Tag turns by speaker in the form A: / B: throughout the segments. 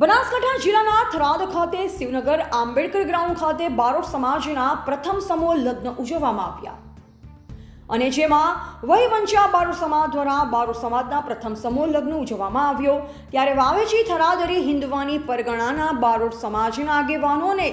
A: બનાસકાંઠા જિલ્લાના થરાદ ખાતે શિવનગર આંબેડકર ગ્રાઉન્ડ ખાતે બારોટ સમાજના પ્રથમ સમૂહ લગ્ન ઉજવવામાં આવ્યા અને જેમાં વહીવંચા બારોટ સમાજ દ્વારા બારોટ સમાજના પ્રથમ સમૂહ લગ્ન ઉજવવામાં આવ્યો। ત્યારે વાવેજી થરાદરી હિન્દવાની પરગણાના બારોટ સમાજના આગેવાનો અને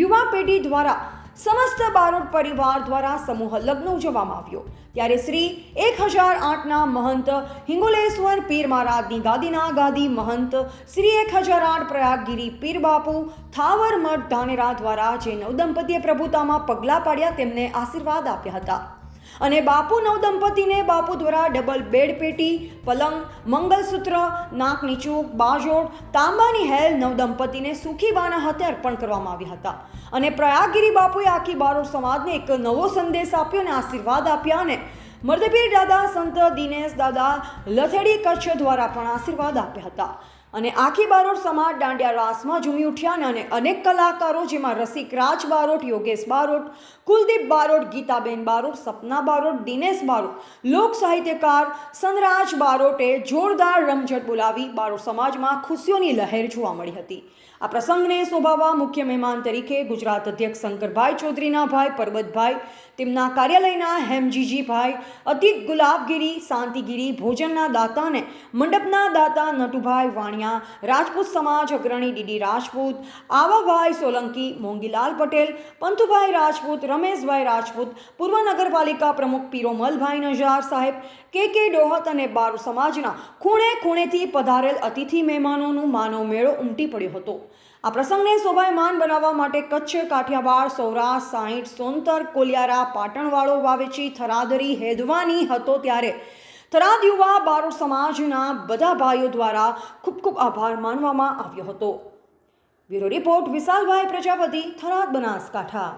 A: યુવા પેઢી દ્વારા સમસ્ત બારોટ પરિવાર દ્વારા સમૂહ લગ્ન ઉજવવામાં આવ્યો। ત્યારે શ્રી 1008ના મહંત હિંગોલેશ્વર પીર મહારાજની ગાદીના ગાદી મહંત શ્રી 1008 પ્રયાગગીરી પીર બાપુ થાવર મઠ ધાનેરા દ્વારા જે નવદંપતીએ પ્રભુતામાં પગલાં પાડ્યા તેમને આશીર્વાદ આપ્યા હતા અને બાપુ નવદંપતીને બાપુ દ્વારા ડબલ બેડ પેટી, પલંગ, મંગલસૂત્ર, નાકની ચૂક, બાજોડ, તાંબાની હેલ નવદંપતીને સુખીબાના હાથે અર્પણ કરવામાં આવ્યા હતા અને પ્રયાગગીરી બાપુએ આખી બારોટ સમાજને એક નવો સંદેશ આપ્યો અને આશીર્વાદ આપ્યા અને મર્દપીર દાદા સંત દિનેશ દાદા લથેડી કચ્છ દ્વારા પણ આશીર્વાદ આપ્યા હતા અને આખી બારોટ સમાજ દાંડિયા રાસમાં ઝૂમી ઉઠ્યા અને અનેક કલાકારો જેમાં રસિક રાજ બારોટ, યોગેશ બારોટ, કુલદીપ બારોટ, ગીતાબેન બારોટ, સપના બારોટ, દિનેશ બારોટ, લોક સાહિત્યકાર સનરાજ બારોટે જોરદાર રમઝટ બોલાવી બારોટ સમાજમાં ખુશીઓની લહેર જોવા મળી હતી। આ પ્રસંગને શોભાવવા મુખ્ય મહેમાન તરીકે ગુજરાત અધ્યક્ષ શંકરભાઈ ચૌધરીના ભાઈ પરબતભાઈ, તેમના કાર્યાલયના હેમજીજીભાઈ, અતિક ગુલાબગીરી, શાંતિગીરી, ભોજનના દાતા અને મંડપના દાતા નટુભાઈ વાણિયા, રાજપૂત સમાજ અગ્રણી ડીડી રાજપૂત, આવાભાઈ સોલંકી, મોંગીલાલ પટેલ, પંથુભાઈ રાજપૂત, રમેશભાઈ રાજપૂત, પૂર્વ નગરપાલિકા પ્રમુખ પીરોમલભાઈ નજાર સાહેબ, કે ડોહત અને બારોટ સમાજના ખૂણે ખૂણેથી પધારેલ અતિથિ મહેમાનોનું માનવ મેળો ઉમટી પડ્યો હતો। આ પ્રસંગને શોભાયમાન બનાવવા માટે કચ્છ, કાઠિયાવાડ, સૌરાષ્ટ્ર, સાઈઠ, સોનતર, કોલિયારા, પાટણવાળો, વાવેચી, થરાદરી, હેદવાની હતો। ત્યારે થરાદ યુવા બારોટ સમાજના બધા ભાઈઓ દ્વારા ખૂબ ખૂબ આભાર માનવામાં આવ્યો હતો। બ્યુરો રિપોર્ટ વિશાલભાઈ પ્રજાપતિ, થરાદ, બનાસકાંઠા।